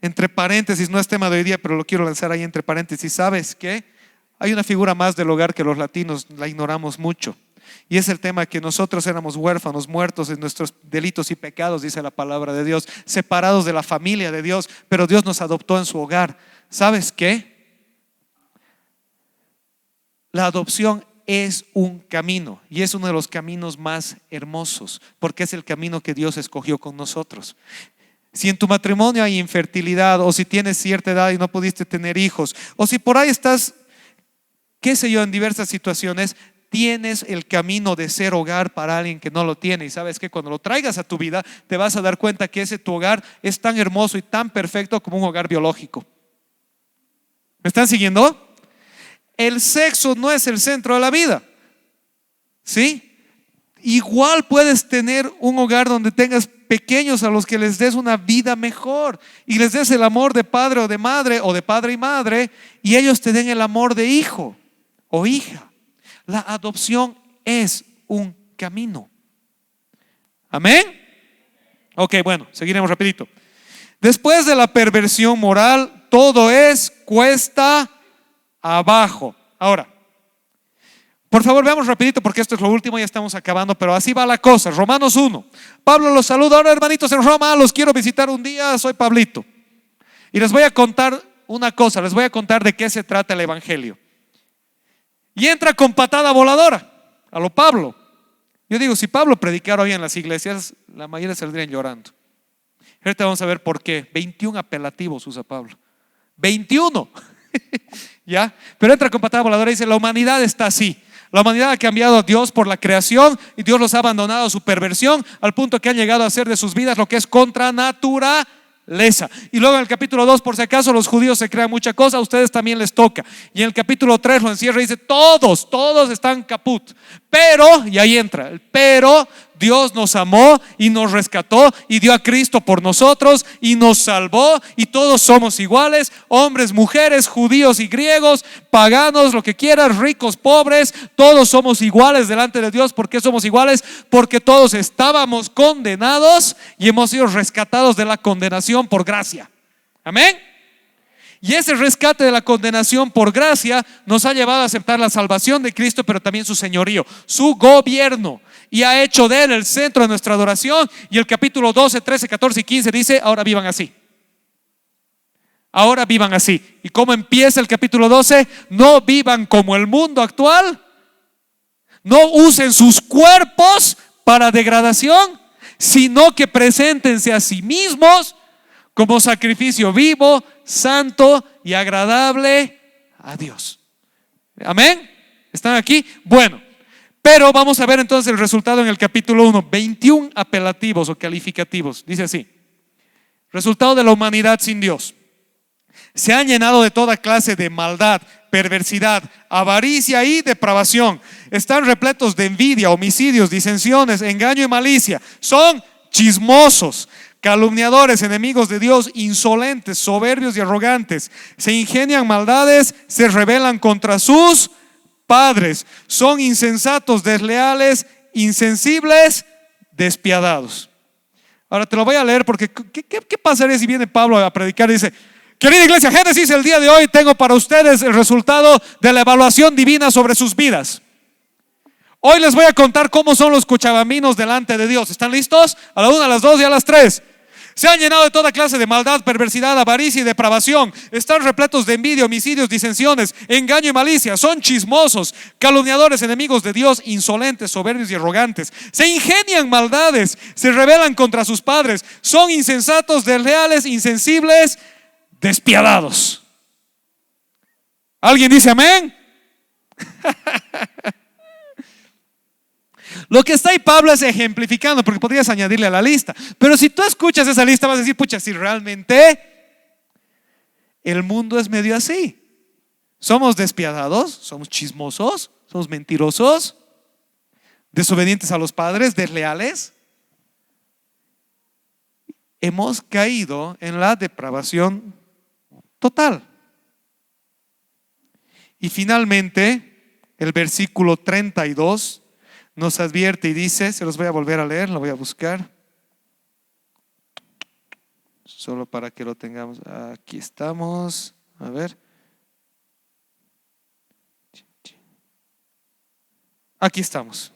Speaker 1: Entre paréntesis, no es tema de hoy día, pero lo quiero lanzar ahí entre paréntesis. ¿Sabes qué? Hay una figura más del hogar que los latinos la ignoramos mucho. Y es el tema que nosotros éramos huérfanos, muertos en nuestros delitos y pecados, dice la palabra de Dios, separados de la familia de Dios, pero Dios nos adoptó en su hogar. ¿Sabes qué? La adopción es un camino, y es uno de los caminos más hermosos, porque es el camino que Dios escogió con nosotros. Si en tu matrimonio hay infertilidad, o si tienes cierta edad y no pudiste tener hijos, o si por ahí estás, qué sé yo, en diversas situaciones, tienes el camino de ser hogar para alguien que no lo tiene. Y sabes que cuando lo traigas a tu vida, te vas a dar cuenta que ese tu hogar es tan hermoso y tan perfecto como un hogar biológico. ¿Me están siguiendo? El sexo no es el centro de la vida. ¿Sí? Igual puedes tener un hogar donde tengas pequeños a los que les des una vida mejor y les des el amor de padre o de madre, o de padre y madre, y ellos te den el amor de hijo o hija. La adopción es un camino. ¿Amén? Ok, bueno, seguiremos rapidito. Después de la perversión moral, todo es cuesta abajo. Ahora, por favor, veamos rapidito porque esto es lo último, ya estamos acabando, pero así va la cosa. Romanos 1. Pablo los saluda. Ahora, hermanitos en Roma, los quiero visitar un día, soy Pablito. Y les voy a contar una cosa, les voy a contar de qué se trata el evangelio. Y entra con patada voladora a lo Pablo. Yo digo, si Pablo predicara hoy en las iglesias, la mayoría saldrían llorando. Ahorita vamos a ver por qué. 21 apelativos usa Pablo. 21. ¿Ya? Pero entra con patada voladora y dice: la humanidad está así. La humanidad ha cambiado a Dios por la creación y Dios los ha abandonado a su perversión, al punto que han llegado a hacer de sus vidas lo que es contra naturaleza. Y luego en el capítulo 2, por si acaso los judíos se crean mucha cosa, a ustedes también les toca. Y en el capítulo 3 lo encierra y dice: todos están caput. Pero, y ahí entra el pero, Dios nos amó y nos rescató y dio a Cristo por nosotros y nos salvó, y todos somos iguales, hombres, mujeres, judíos y griegos, paganos, lo que quieras, ricos, pobres, todos somos iguales delante de Dios. ¿Por qué somos iguales? Porque todos estábamos condenados y hemos sido rescatados de la condenación por gracia. Amén. Y ese rescate de la condenación por gracia nos ha llevado a aceptar la salvación de Cristo, pero también su señorío, su gobierno, y ha hecho de él el centro de nuestra adoración. Y el capítulo 12, 13, 14 y 15 dice: ahora vivan así. Ahora vivan así. ¿Y cómo empieza el capítulo 12? No vivan como el mundo actual. No usen sus cuerpos para degradación, sino que preséntense a sí mismos como sacrificio vivo, santo y agradable a Dios. Amén. ¿Están aquí? Bueno, pero vamos a ver entonces el resultado en el capítulo 1. 21 apelativos o calificativos. Dice así: resultado de la humanidad sin Dios. Se han llenado de toda clase de maldad, perversidad, avaricia y depravación. Están repletos de envidia, homicidios, disensiones, engaño y malicia. Son chismosos, calumniadores, enemigos de Dios, insolentes, soberbios y arrogantes. Se ingenian maldades, se rebelan contra sus padres. Son insensatos, desleales, insensibles, despiadados. Ahora te lo voy a leer porque ¿qué pasaría si viene Pablo a predicar y dice: querida iglesia Génesis, el día de hoy tengo para ustedes el resultado de la evaluación divina sobre sus vidas. Hoy les voy a contar cómo son los cochabaminos delante de Dios. ¿Están listos? A la 1, a las 2 y a las 3. Se han llenado de toda clase de maldad, perversidad, avaricia y depravación. Están repletos de envidia, homicidios, disensiones, engaño y malicia. Son chismosos, calumniadores, enemigos de Dios, insolentes, soberbios y arrogantes. Se ingenian maldades, se rebelan contra sus padres. Son insensatos, desleales, insensibles, despiadados. ¿Alguien dice amén? Lo que está ahí Pablo es ejemplificando, porque podrías añadirle a la lista. Pero si tú escuchas esa lista vas a decir: pucha, si realmente el mundo es medio así. Somos despiadados, somos chismosos, somos mentirosos, desobedientes a los padres, desleales. Hemos caído en la depravación total. Y finalmente el versículo 32 nos advierte y dice, se los voy a volver a leer, lo voy a buscar solo para que lo tengamos. Aquí estamos, a ver, aquí estamos.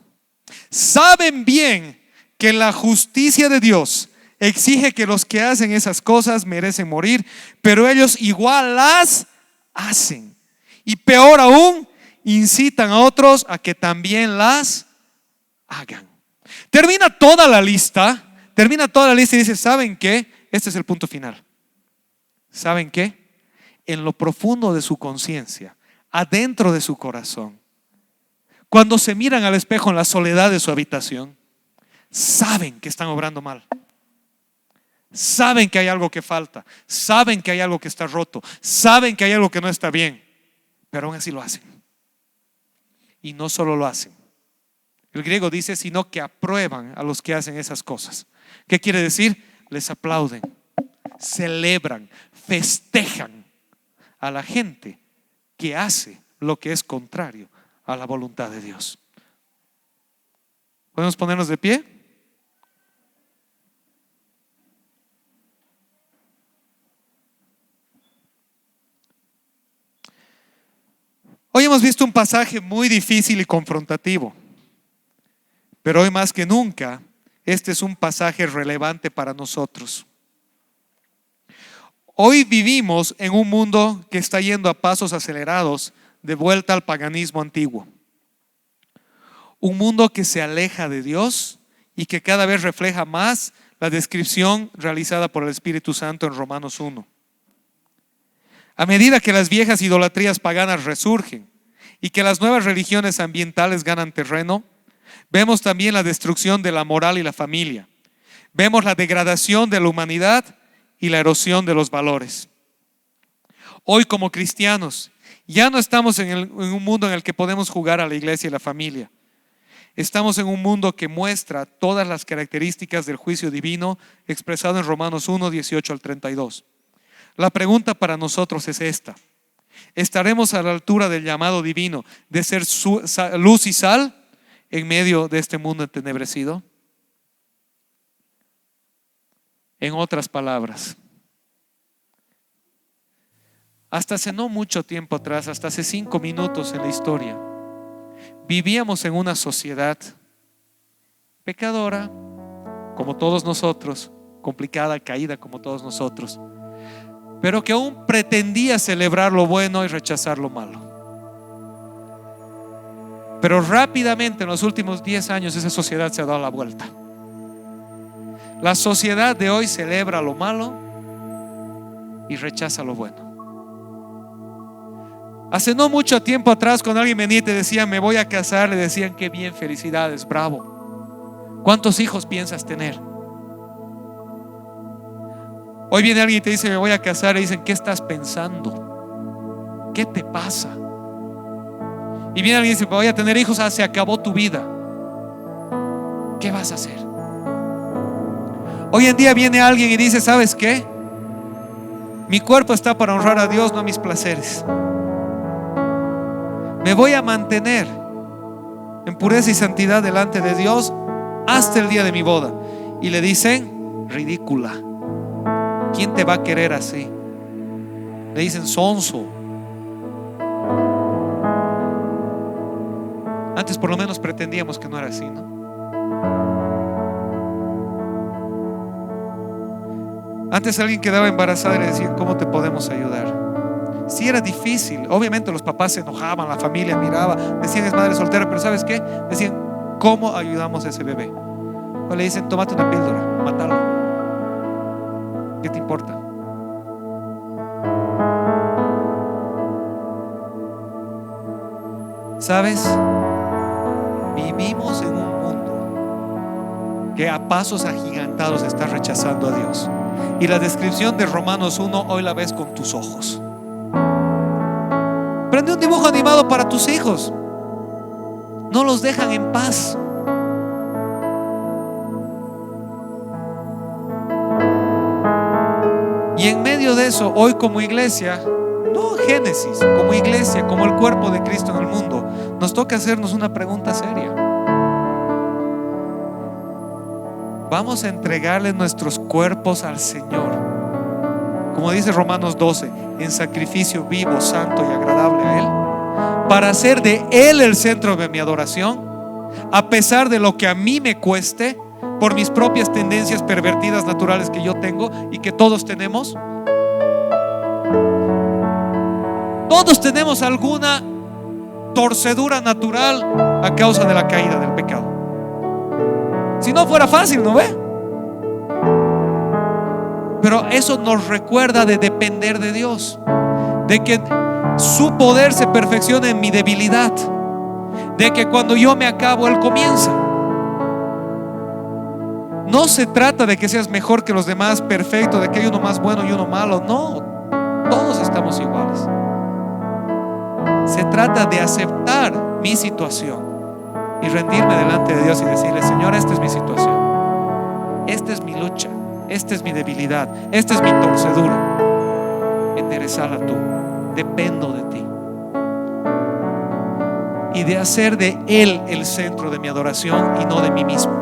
Speaker 1: Saben bien que la justicia de Dios exige que los que hacen esas cosas merecen morir, pero ellos igual las hacen, y peor aún, incitan a otros a que también las hagan. Termina toda la lista y dice: ¿saben qué? Este es el punto final. ¿Saben qué? En lo profundo de su conciencia, adentro de su corazón, cuando se miran al espejo en la soledad de su habitación, saben que están obrando mal. Saben que hay algo que falta, saben que hay algo que está roto, saben que hay algo que no está bien, pero aún así lo hacen. Y no solo lo hacen, el griego dice, sino que aprueban a los que hacen esas cosas. ¿Qué quiere decir? Les aplauden, celebran, festejan a la gente que hace lo que es contrario a la voluntad de Dios. ¿Podemos ponernos de pie? Hoy hemos visto un pasaje muy difícil y confrontativo, pero hoy más que nunca este es un pasaje relevante para nosotros. Hoy vivimos en un mundo que está yendo a pasos acelerados de vuelta al paganismo antiguo. Un mundo que se aleja de Dios y que cada vez refleja más la descripción realizada por el Espíritu Santo en Romanos 1. A medida que las viejas idolatrías paganas resurgen y que las nuevas religiones ambientales ganan terreno, vemos también la destrucción de la moral y la familia. Vemos la degradación de la humanidad y la erosión de los valores. Hoy, como cristianos, ya no estamos en un mundo en el que podemos jugar a la iglesia y la familia. Estamos en un mundo que muestra todas las características del juicio divino expresado en Romanos 1, 18 al 32. La pregunta para nosotros es esta: ¿estaremos a la altura del llamado divino de ser luz y sal en medio de este mundo entenebrecido? En otras palabras, hasta hace no mucho tiempo atrás, hasta hace 5 minutos en la historia, vivíamos en una sociedad pecadora como todos nosotros, complicada, caída como todos nosotros, pero que aún pretendía celebrar lo bueno y rechazar lo malo. Pero rápidamente en los últimos 10 años esa sociedad se ha dado la vuelta. La sociedad de hoy celebra lo malo y rechaza lo bueno. Hace no mucho tiempo atrás, cuando alguien venía y te decía me voy a casar, le decían qué bien, felicidades, bravo. ¿Cuántos hijos piensas tener? Hoy viene alguien y te dice me voy a casar y dicen ¿qué estás pensando? ¿Qué te pasa? Y viene alguien y dice voy a tener hijos, se acabó tu vida. ¿Qué vas a hacer? Hoy en día viene alguien y dice ¿sabes qué? Mi cuerpo está para honrar a Dios, no a mis placeres. Me voy a mantener en pureza y santidad delante de Dios hasta el día de mi boda. Y le dicen ridícula. ¿Quién te va a querer así? Le dicen sonso. Antes por lo menos pretendíamos que no era así, ¿no? Antes alguien quedaba embarazada y le decían ¿cómo te podemos ayudar? Sí, era difícil. Obviamente los papás se enojaban, la familia miraba, decían es madre soltera, pero ¿sabes qué? Decían ¿cómo ayudamos a ese bebé? O le dicen tómate una píldora, mátalo. ¿Qué te importa? ¿Sabes? Vivimos en un mundo que a pasos agigantados está rechazando a Dios. Y la descripción de Romanos 1 hoy la ves con tus ojos. Prende un dibujo animado para tus hijos. No los dejan en paz. Y en medio de eso, hoy como iglesia, no Génesis, como iglesia, como el cuerpo de Cristo en el mundo, nos toca hacernos una pregunta seria. Vamos a entregarle nuestros cuerpos al Señor, como dice Romanos 12, en sacrificio vivo, santo y agradable a Él, para hacer de Él el centro de mi adoración, a pesar de lo que a mí me cueste, por mis propias tendencias pervertidas naturales que yo tengo y que todos tenemos. Todos tenemos alguna torcedura natural a causa de la caída del pecado. Si no fuera fácil, ¿no ve? Pero eso nos recuerda de depender de Dios, de que su poder se perfecciona en mi debilidad, de que cuando yo me acabo Él comienza. No se trata de que seas mejor que los demás, perfecto, de que hay uno más bueno y uno malo. No, todos estamos iguales. Se trata de aceptar mi situación y rendirme delante de Dios y decirle: Señor, esta es mi situación, esta es mi lucha, esta es mi debilidad, esta es mi torcedura. Enderezala tú, dependo de ti. Y de hacer de Él el centro de mi adoración y no de mí mismo,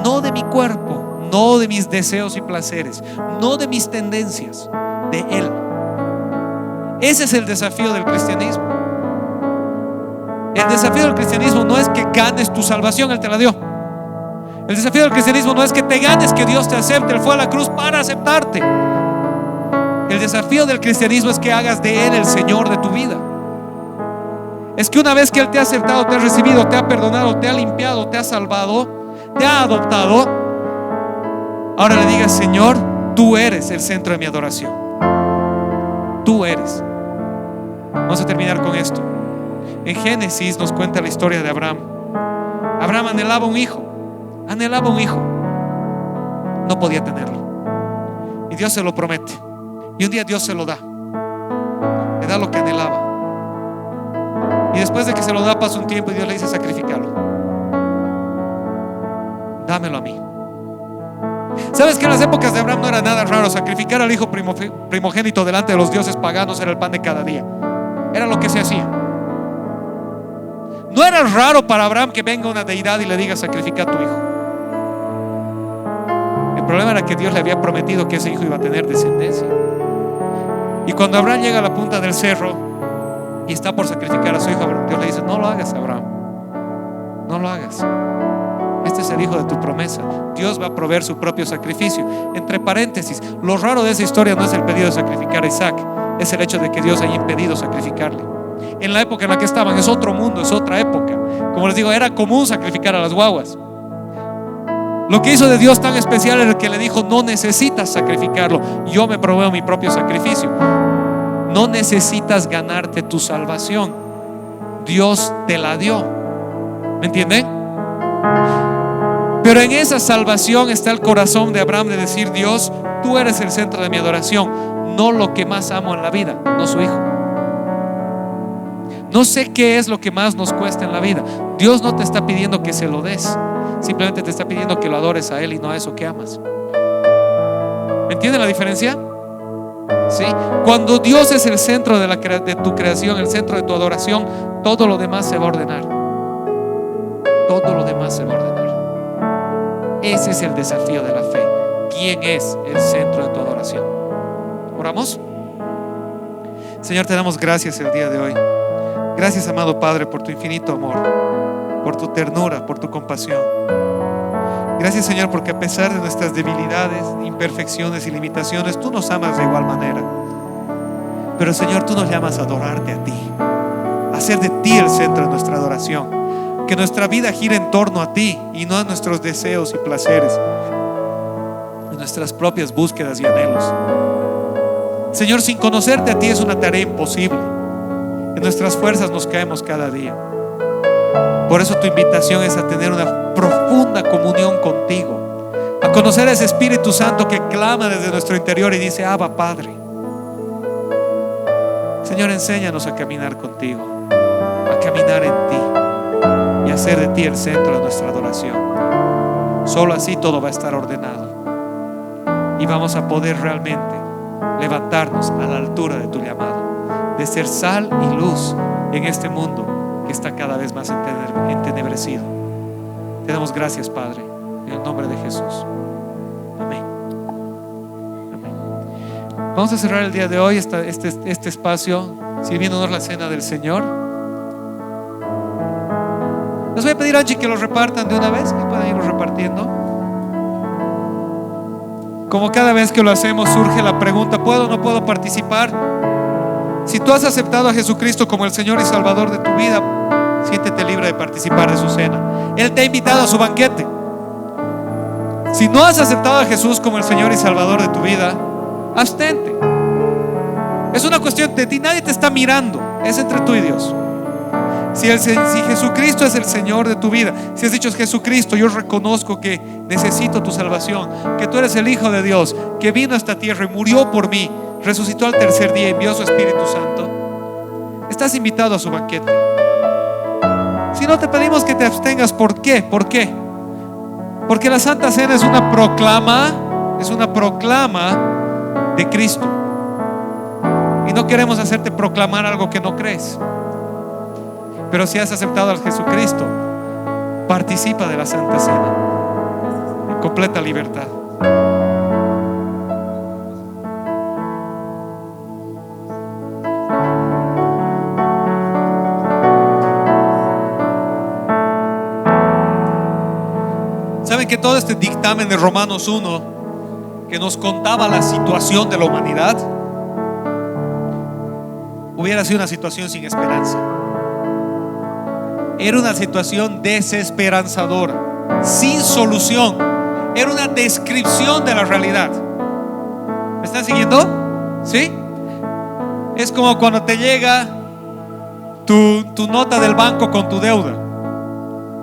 Speaker 1: no de mi cuerpo, no de mis deseos y placeres, no de mis tendencias, de Él. Ese es el desafío del cristianismo. El desafío del cristianismo no es que ganes tu salvación, Él te la dio. El desafío del cristianismo no es que te ganes que Dios te acepte, Él fue a la cruz para aceptarte. El desafío del cristianismo es que hagas de Él el Señor de tu vida. Es que una vez que Él te ha aceptado, te ha recibido, te ha perdonado, te ha limpiado, te ha salvado, te ha adoptado, ahora le digas: Señor, tú eres el centro de mi adoración. Tú eres. Vamos a terminar con esto. En Génesis nos cuenta la historia de Abraham. Abraham anhelaba un hijo. Anhelaba un hijo. No podía tenerlo. Y Dios se lo promete. Y un día Dios se lo da. Le da lo que anhelaba. Y después de que se lo da, pasa un tiempo y Dios le dice: sacrifícalo. Dámelo a mí. ¿Sabes que en las épocas de Abraham no era nada raro? Sacrificar al hijo primogénito delante de los dioses paganos era el pan de cada día. Era lo que se hacía. No era raro para Abraham que venga una deidad y le diga: sacrifica a tu hijo. El problema era que Dios le había prometido que ese hijo iba a tener descendencia. Y cuando Abraham llega a la punta del cerro y está por sacrificar a su hijo, Dios le dice: no lo hagas, Abraham, no lo hagas. Este es el hijo de tu promesa. Dios va a proveer su propio sacrificio. Entre paréntesis, lo raro de esa historia no es el pedido de sacrificar a Isaac, es el hecho de que Dios haya impedido sacrificarle. En la época en la que estaban es otro mundo, es otra época. Como les digo, era común sacrificar a las guaguas. Lo que hizo de Dios tan especial era que le dijo: no necesitas sacrificarlo, yo me proveo mi propio sacrificio. No necesitas ganarte tu salvación. Dios te la dio. ¿Me entienden? Pero en esa salvación está el corazón de Abraham de decir: Dios, tú eres el centro de mi adoración, no lo que más amo en la vida, no su hijo. No sé qué es lo que más nos cuesta en la vida. Dios no te está pidiendo que se lo des, simplemente te está pidiendo que lo adores a Él y no a eso que amas. ¿Me entienden la diferencia? ¿Sí? Cuando Dios es el centro de tu creación, el centro de tu adoración, todo lo demás se va a ordenar. Todo lo demás se va a ordenar. Ese es el desafío de la fe. ¿Quién es el centro de tu adoración? ¿Oramos? Señor, te damos gracias el día de hoy. Gracias, amado Padre, por tu infinito amor, por tu ternura, por tu compasión. Gracias, Señor, porque a pesar de nuestras debilidades, imperfecciones y limitaciones, tú nos amas de igual manera. Pero, Señor, tú nos llamas a adorarte a ti, a hacer de ti el centro de nuestra adoración. Que nuestra vida gire en torno a ti y no a nuestros deseos y placeres, a nuestras propias búsquedas y anhelos. Señor, sin conocerte a ti es una tarea imposible. En nuestras fuerzas nos caemos cada día. Por eso tu invitación es a tener una profunda comunión contigo, a conocer a ese Espíritu Santo que clama desde nuestro interior y dice: Abba, Padre. Señor, enséñanos a caminar contigo, a caminar en ti y hacer de ti el centro de nuestra adoración. Solo así todo va a estar ordenado y vamos a poder realmente levantarnos a la altura de tu llamado, de ser sal y luz en este mundo que está cada vez más entenebrecido. Te damos gracias, Padre, en el nombre de Jesús. Amén. Amén. Vamos a cerrar el día de hoy este espacio sirviéndonos la cena del Señor. Les voy a pedir, Angie, que los repartan de una vez, que puedan irlos repartiendo. Como cada vez que lo hacemos surge la pregunta: ¿puedo o no puedo participar? Si tú has aceptado a Jesucristo como el Señor y Salvador de tu vida, siéntete libre de participar de su cena. Él te ha invitado a su banquete. Si no has aceptado a Jesús como el Señor y Salvador de tu vida, abstente. Es una cuestión de ti, nadie te está mirando, es entre tú y Dios. Si Jesucristo es el Señor de tu vida, si has dicho: Jesucristo, yo reconozco que necesito tu salvación, que tú eres el Hijo de Dios, que vino a esta tierra y murió por mí, resucitó al tercer día y envió su Espíritu Santo, estás invitado a su banquete. Si no, te pedimos que te abstengas. ¿Por qué? ¿Por qué? Porque la Santa Cena es una proclama de Cristo, y no queremos hacerte proclamar algo que no crees. Pero si has aceptado a Jesucristo, participa de la Santa Cena en completa libertad. ¿Saben que todo este dictamen de Romanos 1, que nos contaba la situación de la humanidad, hubiera sido una situación sin esperanza? Era una situación desesperanzadora, sin solución. Era una descripción de la realidad. ¿Me están siguiendo? ¿Sí? Es como cuando te llega tu nota del banco con tu deuda.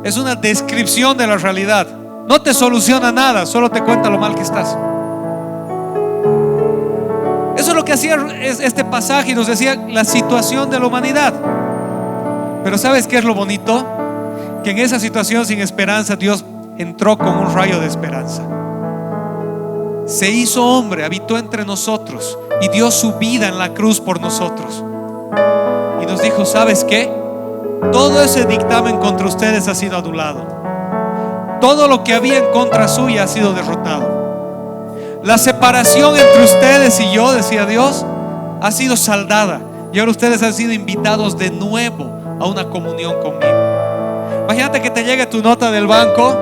Speaker 1: Es una descripción de la realidad. No te soluciona nada, solo te cuenta lo mal que estás. Eso es lo que hacía este pasaje, y nos decía la situación de la humanidad. Pero ¿sabes qué es lo bonito? Que en esa situación sin esperanza, Dios entró con un rayo de esperanza. Se hizo hombre, habitó entre nosotros y dio su vida en la cruz por nosotros. Y nos dijo: ¿sabes qué? Todo ese dictamen contra ustedes ha sido anulado. Todo lo que había en contra suya ha sido derrotado. La separación entre ustedes y yo, decía Dios, ha sido saldada. Y ahora ustedes han sido invitados de nuevo a una comunión conmigo. Imagínate que te llegue tu nota del banco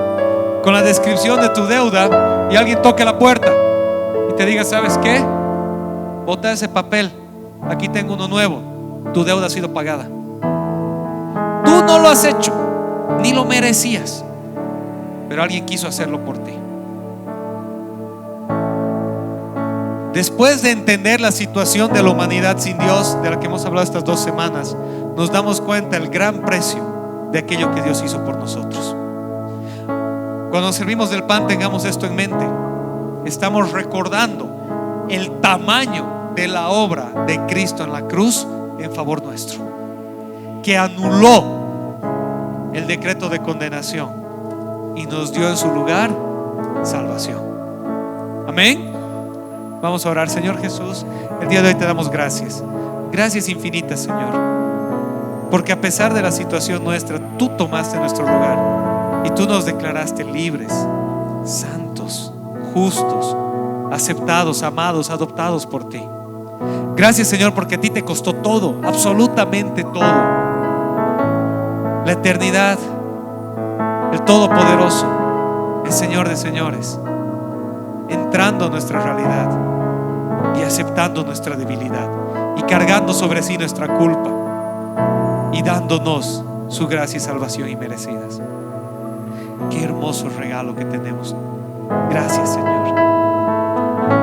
Speaker 1: con la descripción de tu deuda y alguien toque la puerta y te diga: ¿sabes qué? Bota ese papel, aquí tengo uno nuevo, tu deuda ha sido pagada. Tú no lo has hecho, ni lo merecías, pero alguien quiso hacerlo por ti. Después de entender la situación de la humanidad sin Dios, de la que hemos hablado estas 2 semanas, nos damos cuenta del gran precio de aquello que Dios hizo por nosotros. Cuando nos servimos del pan, tengamos esto en mente. Estamos recordando el tamaño de la obra de Cristo en la cruz en favor nuestro, que anuló el decreto de condenación y nos dio en su lugar salvación. Amén. Vamos a orar. Señor Jesús, el día de hoy te damos gracias. Gracias infinitas, Señor, porque a pesar de la situación nuestra, tú tomaste nuestro lugar y tú nos declaraste libres, santos, justos, aceptados, amados, adoptados por ti. Gracias, Señor, porque a ti te costó todo, absolutamente todo. La eternidad, el Todopoderoso, el Señor de señores, entrando a nuestra realidad y aceptando nuestra debilidad y cargando sobre sí nuestra culpa y dándonos su gracia y salvación inmerecidas. Qué hermoso regalo que tenemos. Gracias, Señor.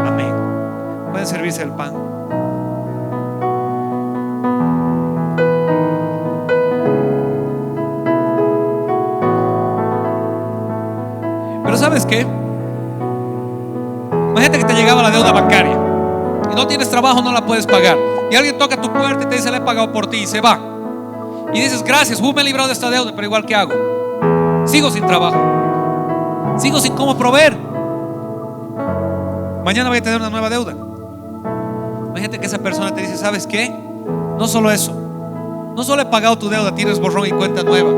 Speaker 1: Amén. Pueden servirse el pan. Pero ¿sabes qué? Imagínate que te llegaba la deuda bancaria y no tienes trabajo, no la puedes pagar, y alguien toca tu puerta y te dice: le he pagado por ti, y se va. Y dices: gracias, me he librado de esta deuda, pero igual, ¿qué hago? Sigo sin trabajo, sigo sin cómo proveer. Mañana voy a tener una nueva deuda. Imagínate que esa persona te dice: ¿sabes qué? No solo eso, no solo he pagado tu deuda, tienes borrón y cuenta nueva.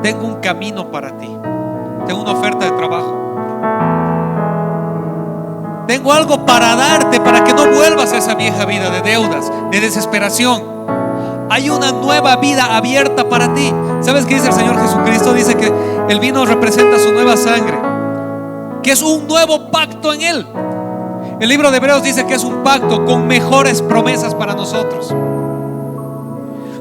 Speaker 1: Tengo un camino para ti, tengo una oferta de trabajo, tengo algo para darte para que no vuelvas a esa vieja vida de deudas, de desesperación. Hay una nueva vida abierta para ti. ¿Sabes qué dice el Señor Jesucristo? Dice que el vino representa su nueva sangre, que es un nuevo pacto en Él. El libro de Hebreos dice que es un pacto con mejores promesas para nosotros.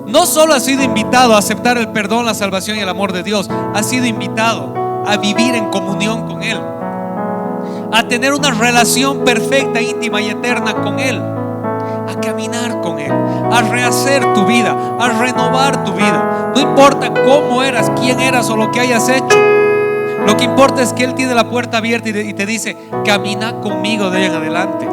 Speaker 1: No solo has sido invitado a aceptar el perdón, la salvación y el amor de Dios, has sido invitado a vivir en comunión con Él, a tener una relación perfecta, íntima y eterna con Él, a caminar con Él, a rehacer tu vida, a renovar tu vida. No importa cómo eras, quién eras o lo que hayas hecho. Lo que importa es que Él tiene la puerta abierta y te dice: camina conmigo de hoy en adelante,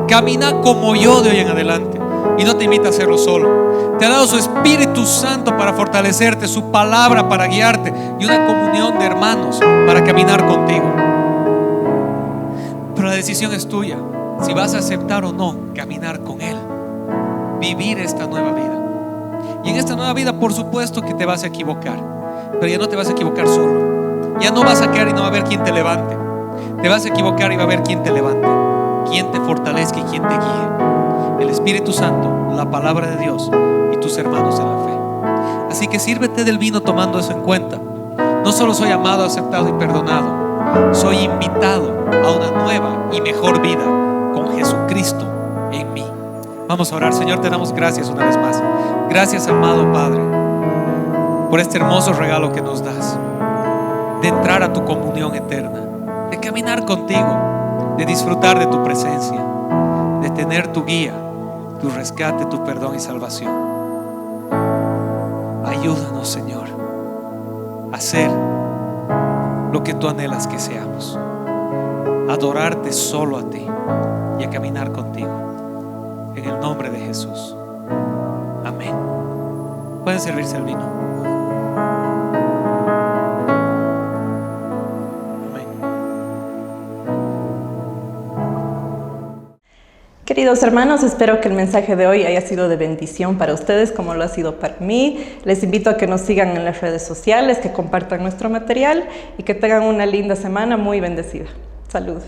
Speaker 1: camina como yo de hoy en adelante. Y no te invita a hacerlo solo. Te ha dado su Espíritu Santo para fortalecerte, su palabra para guiarte y una comunión de hermanos para caminar contigo. Pero la decisión es tuya, si vas a aceptar o no caminar con Él, vivir esta nueva vida. Y en esta nueva vida, por supuesto que te vas a equivocar, pero ya no te vas a equivocar solo. Ya no vas a caer y no va a haber quien te levante. Te vas a equivocar y va a haber quien te levante, quien te fortalezca y quien te guíe: el Espíritu Santo, la palabra de Dios y tus hermanos en la fe. Así que sírvete del vino tomando eso en cuenta. No solo soy amado, aceptado y perdonado, soy invitado a una nueva y mejor vida con Jesucristo en mí. Vamos a orar. Señor, te damos gracias una vez más. Gracias, amado Padre, por este hermoso regalo que nos das, de entrar a tu comunión eterna, de caminar contigo, de disfrutar de tu presencia, de tener tu guía, tu rescate, tu perdón y salvación. Ayúdanos, Señor, a hacer lo que tú anhelas que seamos: adorarte solo a ti y a caminar contigo. En el nombre de Jesús. Amén. Pueden servirse el vino.
Speaker 2: Queridos hermanos, espero que el mensaje de hoy haya sido de bendición para ustedes como lo ha sido para mí. Les invito a que nos sigan en las redes sociales, que compartan nuestro material y que tengan una linda semana muy bendecida. Saludos.